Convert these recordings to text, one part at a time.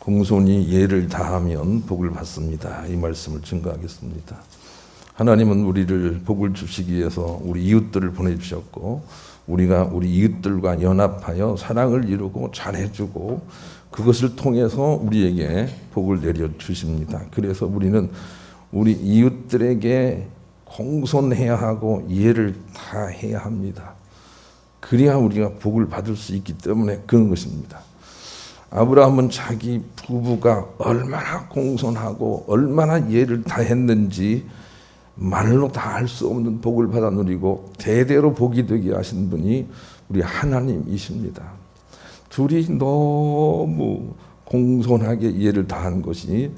공손히 예를 다하면 복을 받습니다. 이 말씀을 증거하겠습니다. 하나님은 우리를 복을 주시기 위해서 우리 이웃들을 보내주셨고, 우리가 우리 이웃들과 연합하여 사랑을 이루고 잘해주고, 그것을 통해서 우리에게 복을 내려주십니다. 그래서 우리는 우리 이웃들에게 공손해야 하고 예를 다해야 합니다. 그래야 우리가 복을 받을 수 있기 때문에 그런 것입니다. 아브라함은 자기 부부가 얼마나 공손하고 얼마나 예를 다했는지 말로 다 할 수 없는 복을 받아 누리고 대대로 복이 되게 하신 분이 우리 하나님이십니다. 둘이 너무 공손하게 예를 다한 것이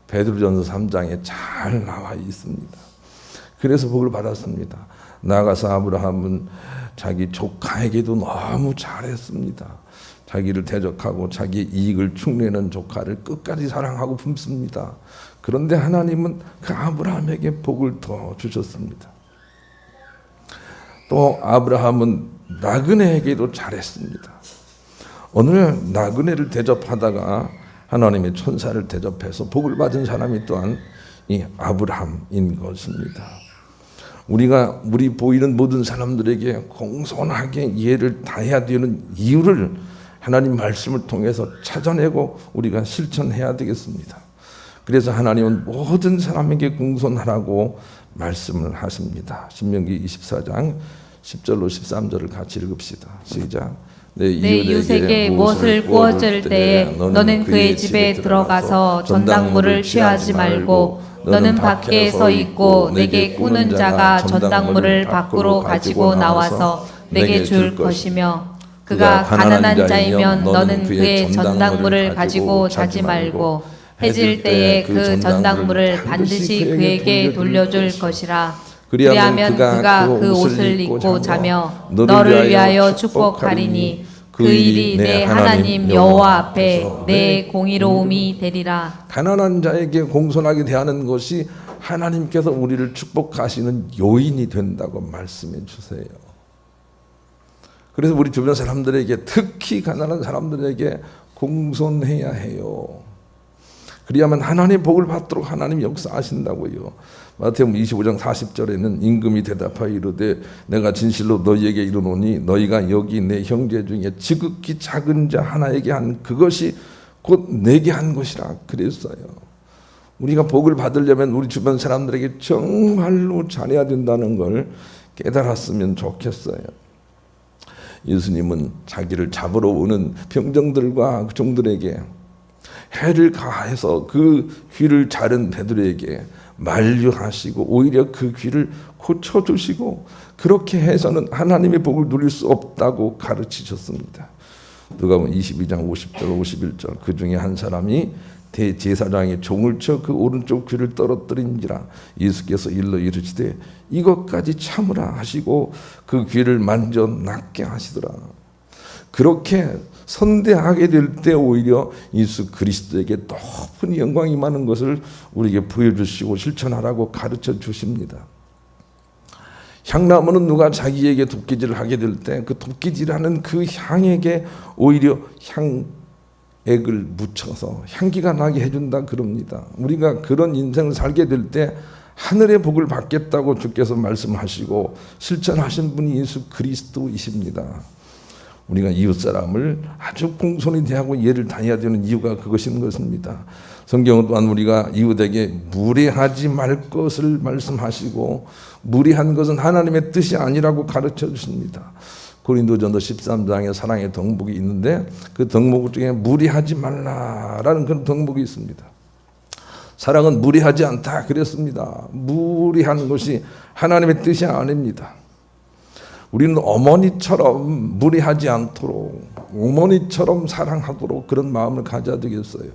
베드로전서 3장에 잘 나와 있습니다. 그래서 복을 받았습니다. 나아가서 아브라함은 자기 조카에게도 너무 잘했습니다. 자기를 대적하고 자기의 이익을 축내는 조카를 끝까지 사랑하고 품습니다. 그런데 하나님은 그 아브라함에게 복을 더 주셨습니다. 또 아브라함은 나그네에게도 잘했습니다. 오늘 나그네를 대접하다가 하나님의 천사를 대접해서 복을 받은 사람이 또한 이 아브라함인 것입니다. 우리 보이는 모든 사람들에게 공손하게 예를 다해야 되는 이유를 하나님 말씀을 통해서 찾아내고 우리가 실천해야 되겠습니다. 그래서 하나님은 모든 사람에게 공손하라고 말씀을 하십니다. 신명기 24장 10절로 13절을 같이 읽읍시다. 시작. 내 이웃에게 무엇을 구워줄 때에 너는 그의 집에 들어가서 전당물을 취하지 말고 너는 밖에 서 있고 내게 꾸는 자가 전당물을 밖으로 가지고 나와서 내게 줄 것이며 그가 가난한 자이면 너는 그의 전당물을 가지고 자지 말고 해질 때에 그 전당물을 반드시 그에게 돌려줄 것이라. 그리하면 그가 그 옷을 입고 자며 너를 위하여 축복하리니 그 일이 내 하나님 여호와 앞에 내 공의로움이 되리라. 가난한 자에게 공손하게 대하는 것이 하나님께서 우리를 축복하시는 요인이 된다고 말씀해 주세요. 그래서 우리 주변 사람들에게, 특히 가난한 사람들에게 공손해야 해요. 그리하면 하나님의 복을 받도록 하나님이 역사하신다고요. 마태복음 25장 40절에는 임금이 대답하여 이르되 내가 진실로 너희에게 이르노니 너희가 여기 내 형제 중에 지극히 작은 자 하나에게 한 그것이 곧 내게 한 것이라 그랬어요. 우리가 복을 받으려면 우리 주변 사람들에게 정말로 잘해야 된다는 걸 깨달았으면 좋겠어요. 예수님은 자기를 잡으러 오는 병정들과 종들에게 해를 가해서 그 귀를 자른 베드로에게 만류하시고 오히려 그 귀를 고쳐주시고, 그렇게 해서는 하나님의 복을 누릴 수 없다고 가르치셨습니다. 누가복음 22장 50절 51절 그 중에 한 사람이 대제사장의 종을 쳐 그 오른쪽 귀를 떨어뜨린지라 예수께서 일러 이르시되 이것까지 참으라 하시고 그 귀를 만져 낫게 하시더라. 그렇게 선대하게 될 때 오히려 예수 그리스도에게 높은 영광이 많은 것을 우리에게 보여주시고 실천하라고 가르쳐 주십니다. 향나무는 누가 자기에게 도끼질을 하게 될 때 그 도끼질하는 그 향에게 오히려 향액을 묻혀서 향기가 나게 해준다 그럽니다. 우리가 그런 인생을 살게 될 때 하늘의 복을 받겠다고 주께서 말씀하시고 실천하신 분이 예수 그리스도이십니다. 우리가 이웃 사람을 아주 공손히 대하고 예를 다해야 되는 이유가 그것인 것입니다. 성경은 또한 우리가 이웃에게 무례하지 말 것을 말씀하시고, 무례한 것은 하나님의 뜻이 아니라고 가르쳐 주십니다. 고린도전서 13장에 사랑의 덕목이 있는데 그 덕목 중에 무례하지 말라라는 그런 덕목이 있습니다. 사랑은 무례하지 않다 그랬습니다. 무례한 것이 하나님의 뜻이 아닙니다. 우리는 어머니처럼 무례하지 않도록, 어머니처럼 사랑하도록 그런 마음을 가져야 되겠어요.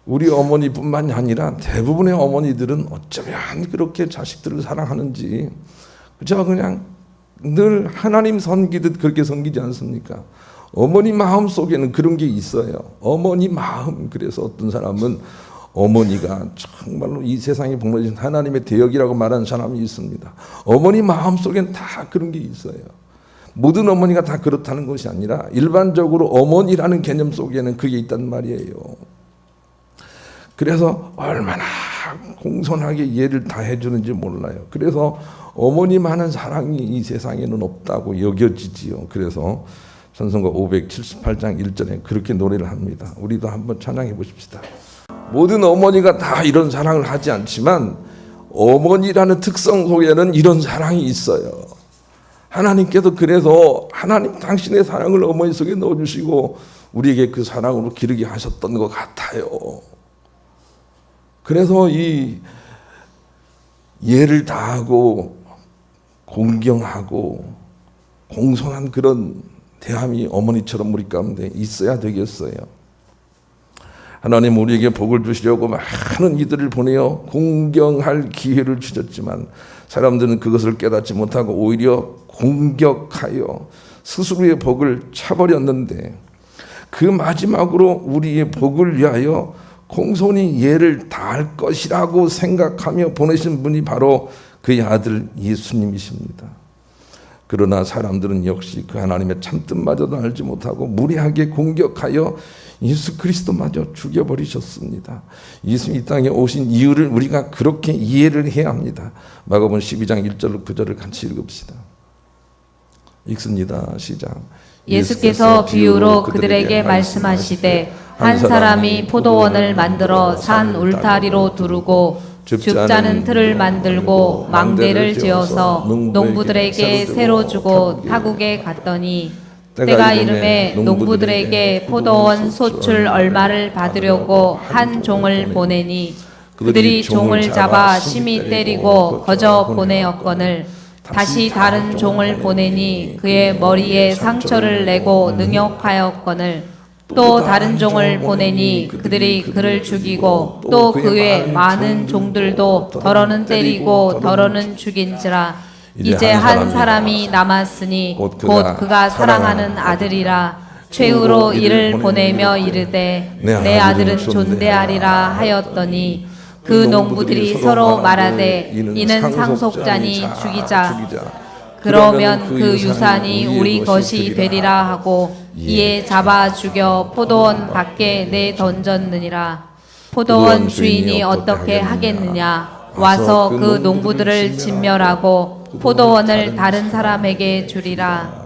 우리 어머니뿐만이 아니라 대부분의 어머니들은 어쩌면 그렇게 자식들을 사랑하는지 그저 그냥 늘 하나님 섬기듯 그렇게 섬기지 않습니까? 어머니 마음 속에는 그런 게 있어요. 어머니 마음. 그래서 어떤 사람은 어머니가 정말로 이 세상에 복받으신 하나님의 대역이라고 말하는 사람이 있습니다. 어머니 마음속엔 다 그런 게 있어요. 모든 어머니가 다 그렇다는 것이 아니라 일반적으로 어머니라는 개념 속에는 그게 있단 말이에요. 그래서 얼마나 공손하게 이해를 다 해주는지 몰라요. 그래서 어머니만한 사랑이 이 세상에는 없다고 여겨지지요. 그래서 찬송가 578장 1절에 그렇게 노래를 합니다. 우리도 한번 찬양해 보십시다. 모든 어머니가 다 이런 사랑을 하지 않지만 어머니라는 특성 속에는 이런 사랑이 있어요. 하나님께서 그래서 하나님 당신의 사랑을 어머니 속에 넣어주시고 우리에게 그 사랑으로 기르게 하셨던 것 같아요. 그래서 이 예를 다하고 공경하고 공손한 그런 대함이 어머니처럼 우리 가운데 있어야 되겠어요. 하나님 우리에게 복을 주시려고 많은 이들을 보내어 공경할 기회를 주셨지만 사람들은 그것을 깨닫지 못하고 오히려 공격하여 스스로의 복을 차버렸는데 그 마지막으로 우리의 복을 위하여 공손히 예를 다할 것이라고 생각하며 보내신 분이 바로 그의 아들 예수님이십니다. 그러나 사람들은 역시 그 하나님의 참뜻마저도 알지 못하고 무례하게 공격하여 예수 그리스도마저 죽여버리셨습니다. 예수님 이 땅에 오신 이유를 우리가 그렇게 이해를 해야 합니다. 마가복음 12장 1절로 9절을 같이 읽읍시다. 읽습니다. 시작. 예수께서 비유로 그들에게 말씀하시되 한 사람이 포도원을 만들어 산 울타리로 두르고 줍자는 틀을 만들고 망대를 지어서 농부들에게 새로 주고 타국에 갔더니 때가 이름에 농부들에게 포도원 소출 얼마를 받으려고 한 종을 보내니 그들이 종을 잡아 심히 때리고 거저 보내었거늘 다시 다른 종을 보내니 그의 머리에 상처를 내고 능욕하였거늘 또 다른 종을 보내니 그들이 그를 죽이고 또 그 외 많은 종들도 더러는 때리고 더러는 죽인지라 이제 한 사람이 남았으니 곧 그가 사랑하는 아들이라 최후로 이를 보내며 이르되 내 아들은 존대하리라 하였더니 그 농부들이 서로 말하되 이는 상속자니 죽이자. 그러면 그 유산이 우리 것이 되리라 하고 이에 잡아 죽여 포도원 밖에 내던졌느니라. 포도원 주인이 어떻게 하겠느냐. 와서 그 농부들을 진멸하고 포도원을 다른 사람에게 주리라.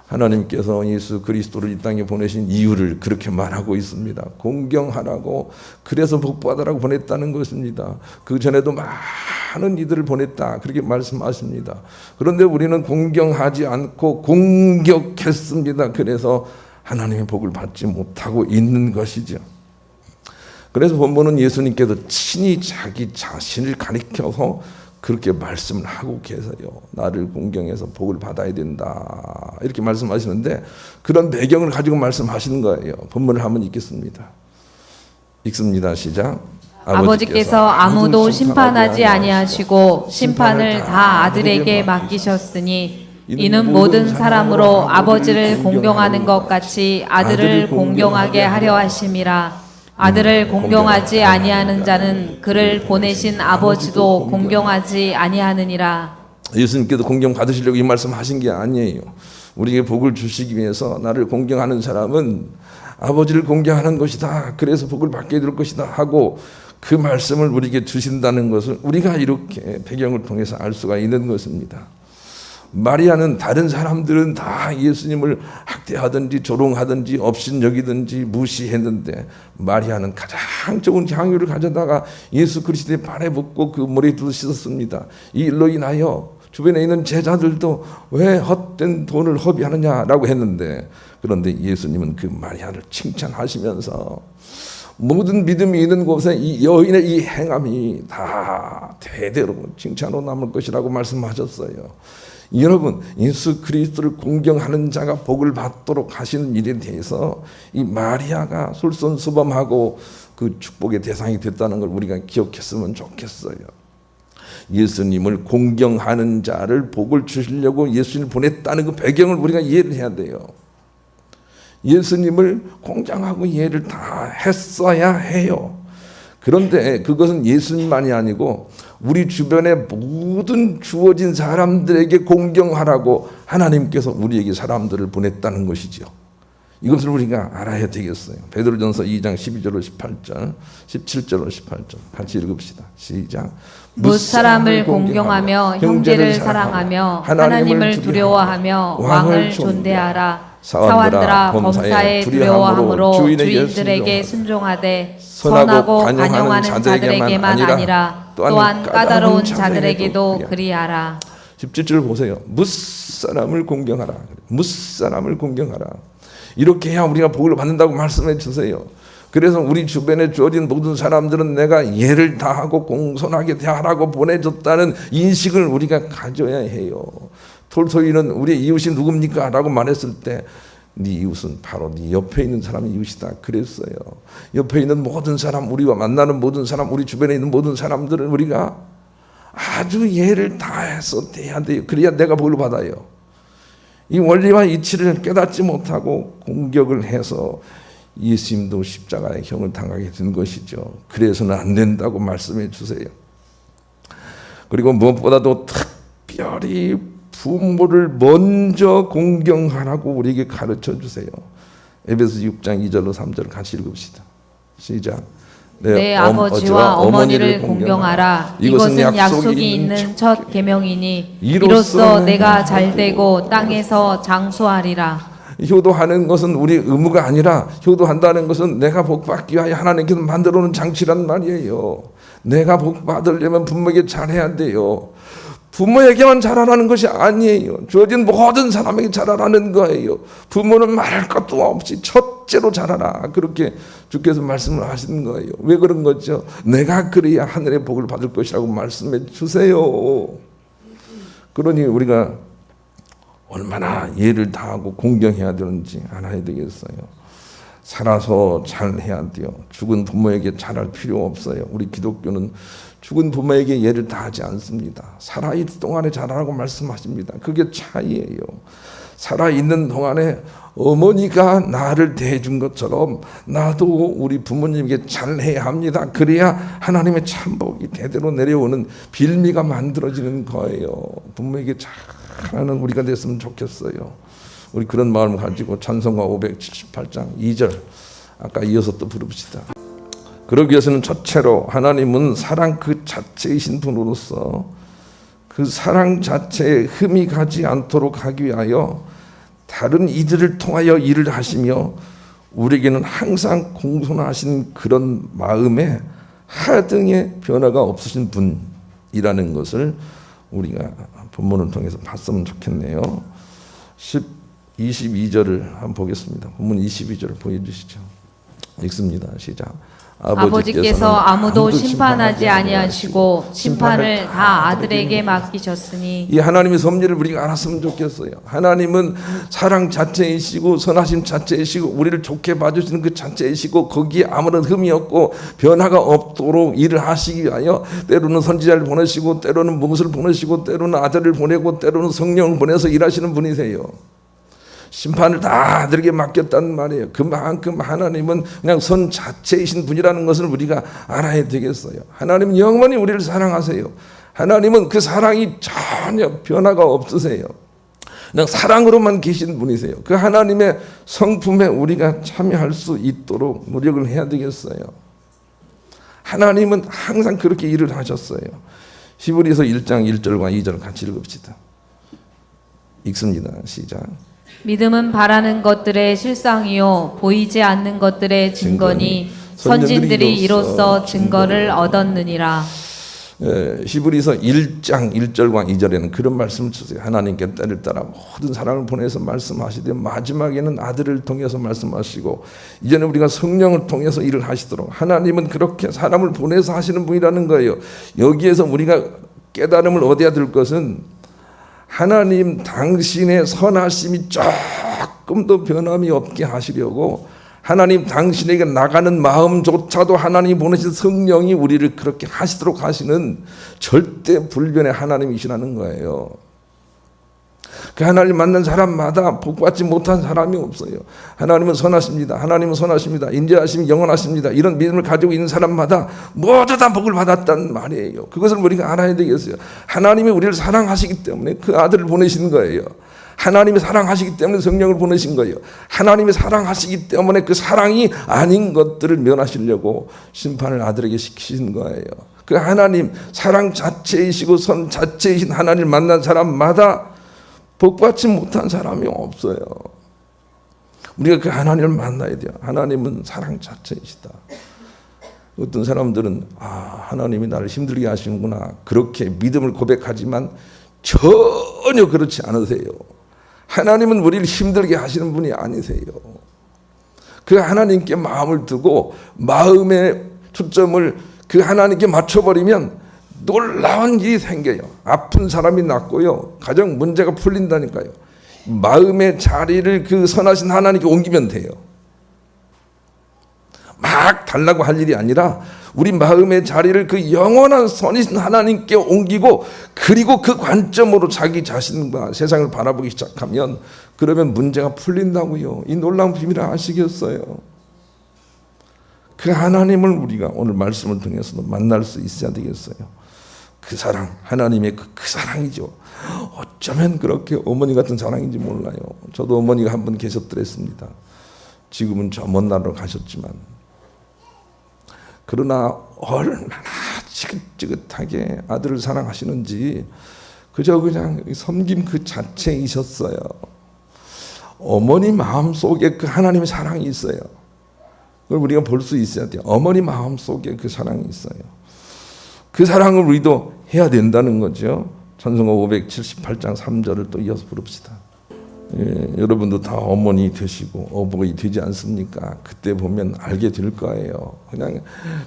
하나님께서 예수 그리스도를 이 땅에 보내신 이유를 그렇게 말하고 있습니다. 공경하라고 그래서 복받으라고 보냈다는 것입니다. 그 전에도 많은 이들을 보냈다 그렇게 말씀하십니다. 그런데 우리는 공경하지 않고 공격했습니다. 그래서 하나님의 복을 받지 못하고 있는 것이죠. 그래서 본문은 예수님께서 친히 자기 자신을 가리켜서 그렇게 말씀을 하고 계세요. 나를 공경해서 복을 받아야 된다 이렇게 말씀하시는데 그런 배경을 가지고 말씀하시는 거예요. 본문을 한번 읽겠습니다. 읽습니다. 시작. 아버지께서 아무도 심판하지 아니하시고 심판을 다 아들에게 맡기셨으니 이는 모든 사람으로 아버지를 공경하는 것 같이 아들을 공경하게 하려 하심이라. 아들을 공경하지 아니하는 자는 그를 보내신 아버지도 공경하지 아니하느니라. 예수님께서 공경 받으시려고 이 말씀 하신 게 아니에요. 우리에게 복을 주시기 위해서 나를 공경하는 사람은 아버지를 공경하는 것이다. 그래서 복을 받게 될 것이다 하고 그 말씀을 우리에게 주신다는 것을 우리가 이렇게 배경을 통해서 알 수가 있는 것입니다. 마리아는 다른 사람들은 다 예수님을 학대하든지 조롱하든지 업신여기든지 무시했는데 마리아는 가장 좋은 향유를 가져다가 예수 그리스도의 발에 붓고 그 머리에 두어 씻었습니다. 이 일로 인하여 주변에 있는 제자들도 왜 헛된 돈을 허비하느냐라고 했는데 그런데 예수님은 그 마리아를 칭찬하시면서 모든 믿음이 있는 곳에 이 여인의 이 행함이 다 대대로 칭찬으로 남을 것이라고 말씀하셨어요. 여러분 예수 그리스도를 공경하는 자가 복을 받도록 하시는 일에 대해서 이 마리아가 솔선수범하고 그 축복의 대상이 됐다는 걸 우리가 기억했으면 좋겠어요. 예수님을 공경하는 자를 복을 주시려고 예수님을 보냈다는 그 배경을 우리가 이해를 해야 돼요. 예수님을 공경하고 이해를 다 했어야 해요. 그런데 그것은 예수님만이 아니고 우리 주변의 모든 주어진 사람들에게 공경하라고 하나님께서 우리에게 사람들을 보냈다는 것이죠. 이것을 우리가 알아야 되겠어요. 베드로전서 2장 12절로 18절, 17절로 18절 같이 읽읍시다. 시작. 뭇 사람을 공경하며 형제를 사랑하며 하나님을 두려워하며 왕을 존대하라. 사환들아 범사에 두려워함으로 주인들에게 순종하되 선하고 간용하는 자들에게만 아니라 또한 까다로운 자들에게도 그리하라. 17절 보세요. 뭇 사람을 공경하라. 뭇 사람을 공경하라. 이렇게 해야 우리가 복을 받는다고 말씀해 주세요. 그래서 우리 주변에 주어진 모든 사람들은 내가 예를 다하고 공손하게 대하라고 보내줬다는 인식을 우리가 가져야 해요. 톨스토이는 우리의 이웃이 누굽니까? 라고 말했을 때 네 이웃은 바로 네 옆에 있는 사람이 이웃이다 그랬어요. 옆에 있는 모든 사람, 우리와 만나는 모든 사람, 우리 주변에 있는 모든 사람들을 우리가 아주 예를 다해서 대해야 돼요. 그래야 내가 복을 받아요. 이 원리와 이치를 깨닫지 못하고 공격을 해서 예수님도 십자가의 형을 당하게 된 것이죠. 그래서는 안 된다고 말씀해 주세요. 그리고 무엇보다도 특별히 부모를 먼저 공경하라고 우리에게 가르쳐 주세요. 에베소 6장 2절로 3절 같이 읽읍시다. 시작. 내 아버지와 어머니를 공경하라. 이것은 약속이 있는 첫 계명이니 이로써 내가 잘되고 땅에서 장수하리라. 효도하는 것은 우리 의무가 아니라 효도한다는 것은 내가 복받기 위하여 하나님께서 만들어 놓은 장치란 말이에요. 내가 복받으려면 부모에게 잘해야 돼요. 부모에게만 잘하라는 것이 아니에요. 주어진 모든 사람에게 잘하라는 거예요. 부모는 말할 것도 없이 첫째로 잘하라. 그렇게 주께서 말씀을 하시는 거예요. 왜 그런 거죠? 내가 그래야 하늘의 복을 받을 것이라고 말씀해 주세요. 그러니 우리가 얼마나 예를 다하고 공경해야 되는지 알아야 되겠어요. 살아서 잘해야 돼요. 죽은 부모에게 잘할 필요 없어요. 우리 기독교는 죽은 부모에게 예를 다하지 않습니다. 살아있는 동안에 잘하라고 말씀하십니다. 그게 차이예요. 살아있는 동안에 어머니가 나를 대해준 것처럼 나도 우리 부모님에게 잘해야 합니다. 그래야 하나님의 참복이 대대로 내려오는 빌미가 만들어지는 거예요. 부모에게 잘하는 우리가 됐으면 좋겠어요. 우리 그런 마음을 가지고 찬송가 578장 2절 아까 이어서 또 부릅시다. 그러기 위해서는 첫째로 하나님은 사랑 그 자체이신 분으로서 그 사랑 자체에 흠이 가지 않도록 하기 위하여 다른 이들을 통하여 일을 하시며 우리에게는 항상 공손하신 그런 마음에 하등의 변화가 없으신 분이라는 것을 우리가 본문을 통해서 봤으면 좋겠네요. 22절을 한번 보겠습니다. 본문 22절을 보여주시죠. 읽습니다. 시작. 아버지께서 아무도 심판하지 아니하시고 심판을 다 아들에게 맡기셨으니. 이 하나님의 섭리를 우리가 알았으면 좋겠어요. 하나님은 사랑 자체이시고 선하심 자체이시고 우리를 좋게 봐주시는 그 자체이시고 거기에 아무런 흠이 없고 변화가 없도록 일을 하시기 위하여 때로는 선지자를 보내시고 때로는 무엇을 보내시고 때로는 아들을 보내고 때로는 성령을 보내서 일하시는 분이세요. 심판을 다 아들에게 맡겼단 말이에요. 그만큼 하나님은 그냥 선 자체이신 분이라는 것을 우리가 알아야 되겠어요. 하나님은 영원히 우리를 사랑하세요. 하나님은 그 사랑이 전혀 변화가 없으세요. 그냥 사랑으로만 계신 분이세요. 그 하나님의 성품에 우리가 참여할 수 있도록 노력을 해야 되겠어요. 하나님은 항상 그렇게 일을 하셨어요. 히브리서 1장 1절과 2절 같이 읽읍시다. 읽습니다. 시작. 믿음은 바라는 것들의 실상이요 보이지 않는 것들의 증거니 선진들이 이로써 증거를 얻었느니라. 히브리서 1장 1절과 2절에는 그런 말씀을 주세요. 하나님께 때를 따라 모든 사랑을 보내서 말씀하시되 마지막에는 아들을 통해서 말씀하시고 이제는 우리가 성령을 통해서 일을 하시도록 하나님은 그렇게 사람을 보내서 하시는 분이라는 거예요. 여기에서 우리가 깨달음을 얻어야 될 것은 하나님 당신의 선하심이 조금 더 변함이 없게 하시려고 하나님 당신에게 나가는 마음조차도 하나님이 보내신 성령이 우리를 그렇게 하시도록 하시는 절대 불변의 하나님이시라는 거예요. 그 하나님 만난 사람마다 복받지 못한 사람이 없어요. 하나님은 선하십니다. 하나님은 선하십니다. 인자하심이 영원하십니다. 이런 믿음을 가지고 있는 사람마다 모두 다 복을 받았단 말이에요. 그것을 우리가 알아야 되겠어요. 하나님이 우리를 사랑하시기 때문에 그 아들을 보내신 거예요. 하나님이 사랑하시기 때문에 성령을 보내신 거예요. 하나님이 사랑하시기 때문에 그 사랑이 아닌 것들을 면하시려고 심판을 아들에게 시키신 거예요. 그 하나님 사랑 자체이시고 선 자체이신 하나님을 만난 사람마다 복받지 못한 사람이 없어요. 우리가 그 하나님을 만나야 돼요. 하나님은 사랑 자체이시다. 어떤 사람들은 하나님이 나를 힘들게 하시는구나 그렇게 믿음을 고백하지만 전혀 그렇지 않으세요. 하나님은 우리를 힘들게 하시는 분이 아니세요. 그 하나님께 마음을 두고 마음의 초점을 그 하나님께 맞춰버리면 놀라운 일이 생겨요. 아픈 사람이 낫고요. 가정 문제가 풀린다니까요. 마음의 자리를 그 선하신 하나님께 옮기면 돼요. 막 달라고 할 일이 아니라 우리 마음의 자리를 그 영원한 선이신 하나님께 옮기고 그리고 그 관점으로 자기 자신과 세상을 바라보기 시작하면 그러면 문제가 풀린다고요. 이 놀라운 비밀을 아시겠어요? 그 하나님을 우리가 오늘 말씀을 통해서도 만날 수 있어야 되겠어요. 그 사랑, 하나님의 그 사랑이죠. 어쩌면 그렇게 어머니 같은 사랑인지 몰라요. 저도 어머니가 한 분 계셨더랬습니다. 지금은 저 먼 나라로 가셨지만 그러나 얼마나 지긋지긋하게 아들을 사랑하시는지 그냥 섬김 그 자체이셨어요. 어머니 마음속에 그 하나님의 사랑이 있어요. 그걸 우리가 볼 수 있어야 돼요. 어머니 마음속에 그 사랑이 있어요. 그 사랑을 우리도 해야 된다는 거죠. 찬송가 578장 3절을 또 이어서 부릅시다. 여러분도 다 어머니 되시고 어버이 되지 않습니까? 그때 보면 알게 될 거예요. 그냥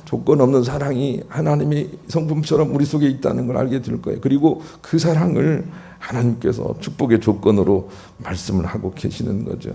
조건 없는 사랑이 하나님의 성품처럼 우리 속에 있다는 걸 알게 될 거예요. 그리고 그 사랑을 하나님께서 축복의 조건으로 말씀을 하고 계시는 거죠.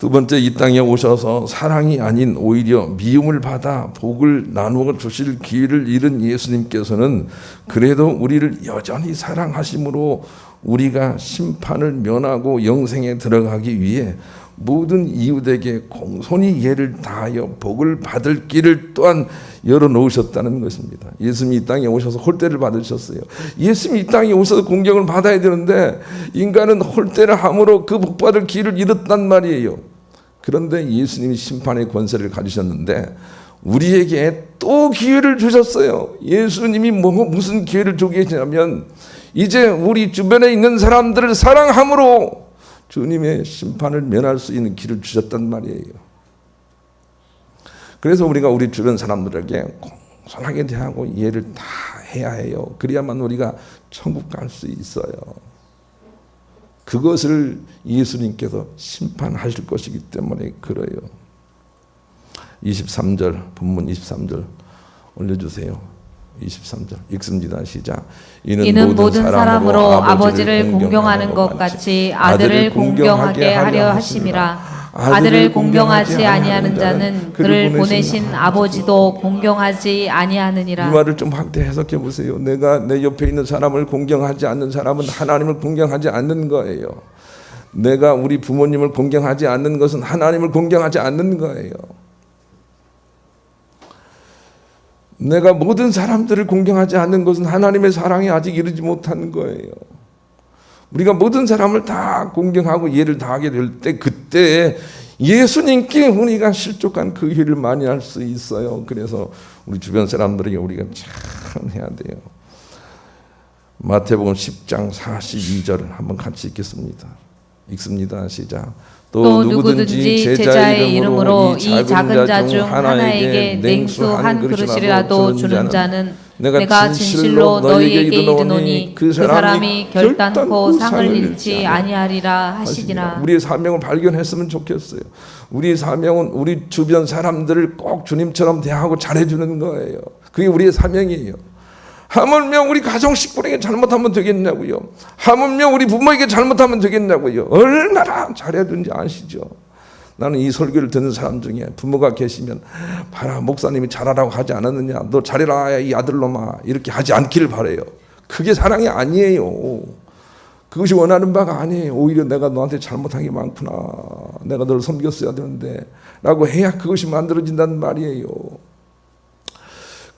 두 번째, 이 땅에 오셔서 사랑이 아닌 오히려 미움을 받아 복을 나누어 주실 기회를 잃은 예수님께서는 그래도 우리를 여전히 사랑하심으로 우리가 심판을 면하고 영생에 들어가기 위해 모든 이웃에게 공손히 예를 다하여 복을 받을 길을 또한 열어놓으셨다는 것입니다. 예수님이 이 땅에 오셔서 홀대를 받으셨어요. 예수님이 이 땅에 오셔서 공경을 받아야 되는데 인간은 홀대를 함으로 그 복받을 길을 잃었단 말이에요. 그런데 예수님이 심판의 권세를 가지셨는데 우리에게 또 기회를 주셨어요. 예수님이 무슨 기회를 주고 계시냐면 이제 우리 주변에 있는 사람들을 사랑함으로 주님의 심판을 면할 수 있는 길을 주셨단 말이에요. 그래서 우리가 우리 주변 사람들에게 공손하게 대하고 이해를 다 해야 해요. 그래야만 우리가 천국 갈 수 있어요. 그것을 예수님께서 심판하실 것이기 때문에 그래요. 23절, 본문 23절 올려주세요. 23절 읽습니다. 시작. 이는 모든 사람으로 아버지를 공경하는 것 같이 아들을 공경하게 하려 하심이라. 아들을 공경하지 아니하는 자는 그를 보내신 아버지도 공경하지 아니하느니라. 이 말을 좀 확대 해석해 보세요. 내가 내 옆에 있는 사람을 공경하지 않는 사람은 하나님을 공경하지 않는 거예요. 내가 우리 부모님을 공경하지 않는 것은 하나님을 공경하지 않는 거예요. 내가 모든 사람들을 공경하지 않는 것은 하나님의 사랑이 아직 이르지 못한 거예요. 우리가 모든 사람을 다 공경하고 예를 다하게 될 때 그때 예수님께 우리가 실족한 그 일을 많이 할 수 있어요. 그래서 우리 주변 사람들에게 우리가 참 해야 돼요. 마태복음 10장 42절 한번 같이 읽겠습니다. 읽습니다. 시작. 또 누구든지 제자의 이름으로 이 작은 자 중 하나에게 냉수 한 그릇이라도 주는 자는 내가 진실로 너희에게 이르노니 그 사람이 결단코 상을 잃지 아니하리라 하시니라. 우리의 사명을 발견했으면 좋겠어요. 우리의 사명은 우리 주변 사람들을 꼭 주님처럼 대하고 잘해주는 거예요. 그게 우리의 사명이에요. 하물며 우리 가정 식구에게 잘못하면 되겠냐고요. 하물며 우리 부모에게 잘못하면 되겠냐고요. 얼마나 잘해야 되는지 아시죠? 나는 이 설교를 듣는 사람 중에 부모가 계시면 봐라 목사님이 잘하라고 하지 않았느냐, 너 잘해라 이 아들놈아 이렇게 하지 않기를 바라요. 그게 사랑이 아니에요. 그것이 원하는 바가 아니에요. 오히려 내가 너한테 잘못한 게 많구나, 내가 너를 섬겼어야 되는데 라고 해야 그것이 만들어진다는 말이에요.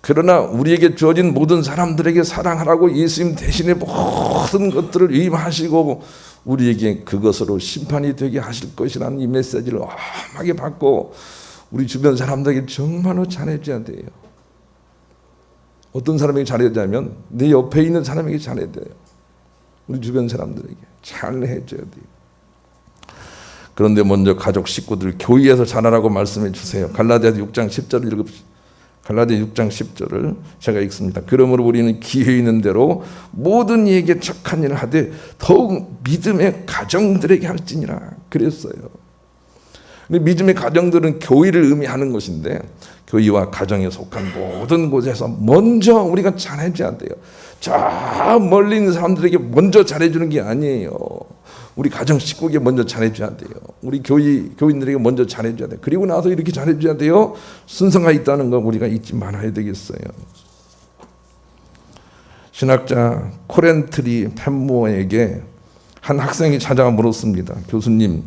그러나 우리에게 주어진 모든 사람들에게 사랑하라고 예수님 대신에 모든 것들을 위임하시고 우리에게 그것으로 심판이 되게 하실 것이라는 이 메시지를 엄하게 받고 우리 주변 사람들에게 정말로 잘해줘야 돼요. 어떤 사람에게 잘해주냐면 내 옆에 있는 사람에게 잘해야 돼요. 우리 주변 사람들에게 잘해줘야 돼요. 그런데 먼저 가족 식구들 교회에서 잘하라고 말씀해 주세요. 갈라디아서 6장 10절을 읽읍시다. 갈라디아 6장 10절을 제가 읽습니다. 그러므로 우리는 기회 있는 대로 모든 이에게 착한 일을 하되 더욱 믿음의 가정들에게 할지니라 그랬어요. 근데 믿음의 가정들은 교회를 의미하는 것인데 교회와 가정에 속한 모든 곳에서 먼저 우리가 잘해줘야 돼요. 저 멀리 있는 사람들에게 먼저 잘해주는 게 아니에요. 우리 가정 식구에게 먼저 잘해줘야 돼요. 우리 교인들에게 먼저 잘해줘야 돼요. 그리고 나서 이렇게 잘해줘야 돼요. 순서가 있다는 거 우리가 잊지 말아야 되겠어요. 신학자 코렌트리 펜모어에게 한 학생이 찾아와 물었습니다. 교수님,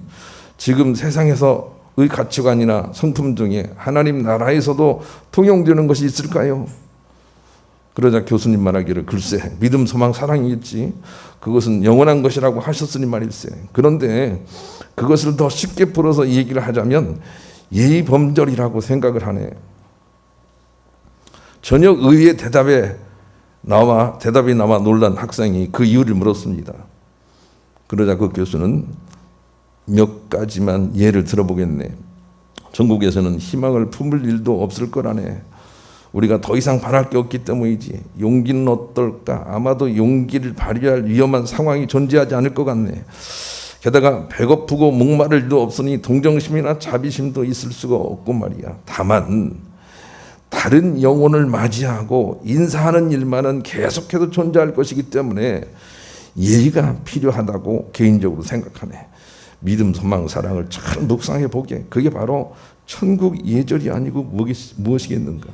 지금 세상에서의 가치관이나 성품 중에 하나님 나라에서도 통용되는 것이 있을까요? 그러자 교수님 말하기를 글쎄 믿음, 소망, 사랑이겠지. 그것은 영원한 것이라고 하셨으니 말일세. 그런데 그것을 더 쉽게 풀어서 이 얘기를 하자면 예의 범절이라고 생각을 하네. 전혀 의외의 대답이 나와 놀란 학생이 그 이유를 물었습니다. 그러자 그 교수는 몇 가지만 예를 들어보겠네. 전국에서는 희망을 품을 일도 없을 거라네. 우리가 더 이상 바랄 게 없기 때문이지. 용기는 어떨까? 아마도 용기를 발휘할 위험한 상황이 존재하지 않을 것 같네. 게다가 배고프고 목마를 일도 없으니 동정심이나 자비심도 있을 수가 없고 말이야. 다만 다른 영혼을 맞이하고 인사하는 일만은 계속해서 존재할 것이기 때문에 예의가 필요하다고 개인적으로 생각하네. 믿음, 소망, 사랑을 잘 묵상해 보게. 그게 바로 천국 예절이 아니고 무엇이겠는가?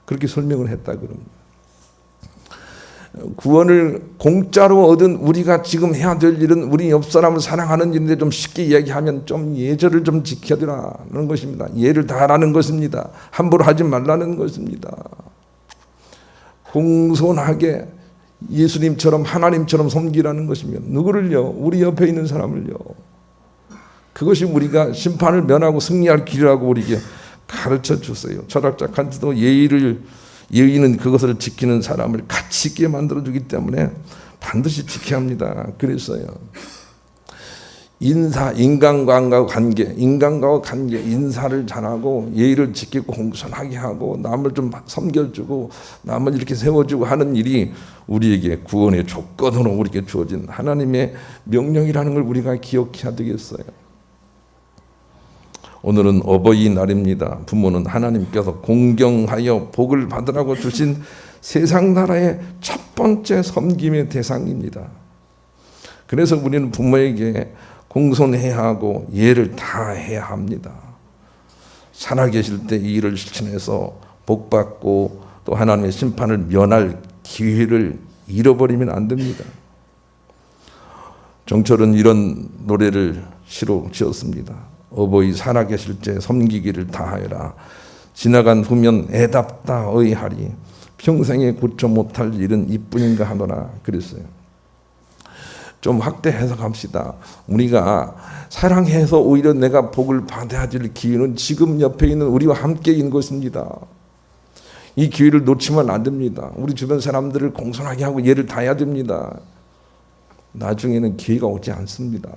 그렇게 설명을 했다 그럽니다. 구원을 공짜로 얻은 우리가 지금 해야 될 일은 우리 옆 사람을 사랑하는 일인데 좀 쉽게 이야기하면 좀 예절을 좀 지켜야 되라는 것입니다. 예를 다하라는 것입니다. 함부로 하지 말라는 것입니다. 공손하게 예수님처럼 하나님처럼 섬기라는 것이면 누구를요? 우리 옆에 있는 사람을요. 그것이 우리가 심판을 면하고 승리할 길이라고 우리에게 가르쳐 주세요. 철학자 칸트도 예의는 그것을 지키는 사람을 가치 있게 만들어주기 때문에 반드시 지켜야 합니다. 그랬어요. 인간과의 관계, 인사를 잘하고 예의를 지키고 공손하게 하고 남을 좀 섬겨주고 남을 이렇게 세워주고 하는 일이 우리에게 구원의 조건으로 우리에게 주어진 하나님의 명령이라는 걸 우리가 기억해야 되겠어요. 오늘은 어버이날입니다. 부모는 하나님께서 공경하여 복을 받으라고 주신 세상 나라의 첫 번째 섬김의 대상입니다. 그래서 우리는 부모에게 공손해야 하고 예를 다해야 합니다. 살아계실 때 이 일을 실천해서 복받고 또 하나님의 심판을 면할 기회를 잃어버리면 안 됩니다. 정철은 이런 노래를 시로 지었습니다. 어버이 살아계실 때 섬기기를 다하여라. 지나간 후면 애답다 의하리. 평생에 고쳐 못할 일은 이뿐인가 하노라 그랬어요. 좀 확대 해석합시다. 우리가 사랑해서 오히려 내가 복을 받아야 될 기회는 지금 옆에 있는 우리와 함께 있는 것입니다. 이 기회를 놓치면 안 됩니다. 우리 주변 사람들을 공손하게 하고 예를 다해야 됩니다. 나중에는 기회가 오지 않습니다.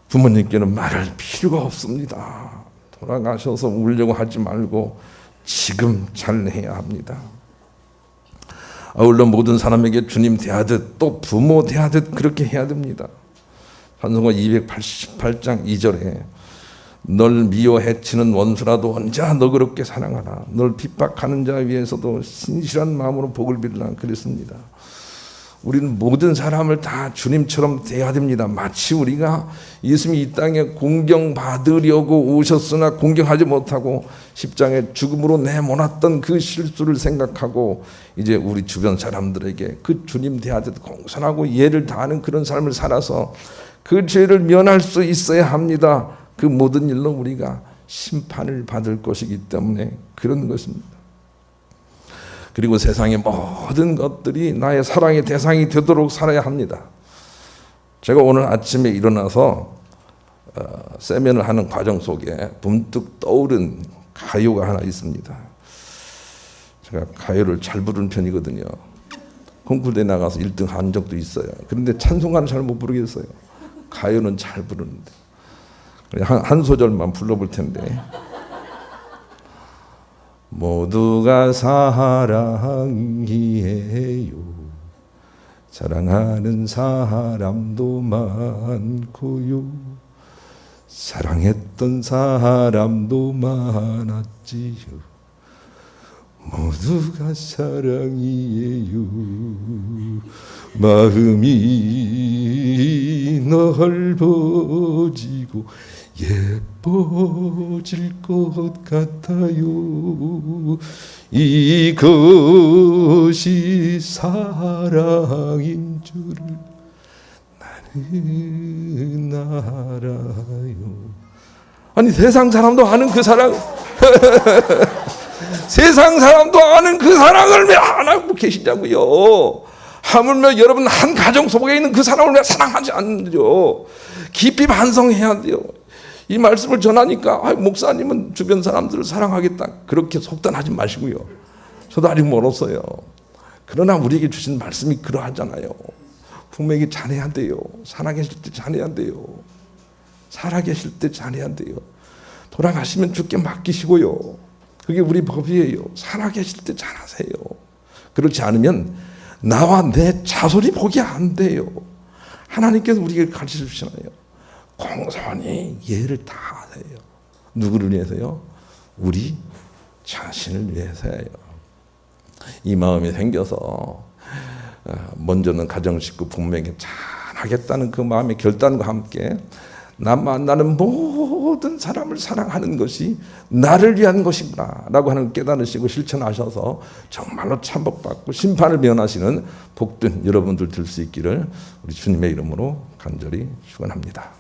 부모님께는 말할 필요가 없습니다. 돌아가셔서 울려고 하지 말고 지금 잘해야 합니다. 아울러 모든 사람에게 주님 대하듯 또 부모 대하듯 그렇게 해야 됩니다. 찬송가 288장 2절에 널 미워 해치는 원수라도 언제나 너그럽게 사랑하라. 널 핍박하는 자 위에서도 신실한 마음으로 복을 빌라 그랬습니다. 우리는 모든 사람을 다 주님처럼 대해야 됩니다. 마치 우리가 예수님이 이 땅에 공경받으려고 오셨으나 공경하지 못하고 십자가에 죽음으로 내몰았던 그 실수를 생각하고 이제 우리 주변 사람들에게 그 주님 대하듯 공손하고 예를 다하는 그런 삶을 살아서 그 죄를 면할 수 있어야 합니다. 그 모든 일로 우리가 심판을 받을 것이기 때문에 그런 것입니다. 그리고 세상의 모든 것들이 나의 사랑의 대상이 되도록 살아야 합니다. 제가 오늘 아침에 일어나서 세면을 하는 과정 속에 문득 떠오른 가요가 하나 있습니다. 제가 가요를 잘 부르는 편이거든요. 콩쿠르에 나가서 1등 한 적도 있어요. 그런데 찬송가는 잘 못 부르겠어요. 가요는 잘 부르는데 한 소절만 불러볼 텐데. 모두가 사랑이에요. 사랑하는 사람도 많고요. 사랑했던 사람도 많았지요. 모두가 사랑이에요. 마음이 넓어지고 예뻐질 것 같아요. 이것이 사랑인 줄을 나는 알아요. 아니 세상 사람도 아는 그 사랑 세상 사람도 아는 그 사랑을 왜 안 하고 계시냐고요. 하물며 여러분 한 가정 속에 있는 그 사람을 왜 사랑하지 않는지요. 깊이 반성해야 돼요. 이 말씀을 전하니까 목사님은 주변 사람들을 사랑하겠다 그렇게 속단하지 마시고요. 저도 아직 멀었어요. 그러나 우리에게 주신 말씀이 그러하잖아요. 분명히 잘해야 돼요. 살아계실 때 잘해야 돼요. 살아계실 때 잘해야 돼요. 돌아가시면 주께 맡기시고요. 그게 우리 법이에요. 살아계실 때 잘하세요. 그렇지 않으면 나와 내 자손이 보기 안 돼요. 하나님께서 우리에게 가르쳐 주시잖아요. 공손히 예를 다하세요. 누구를 위해서요? 우리 자신을 위해서예요. 이 마음이 생겨서 먼저는 가정 식구 부모에게 잘하겠다는 그 마음의 결단과 함께 나 만나는 모든 사람을 사랑하는 것이 나를 위한 것이구나 라고 하는 깨달으시고 실천하셔서 정말로 참복받고 심판을 면하시는 복된 여러분들 될 수 있기를 우리 주님의 이름으로 간절히 축원합니다.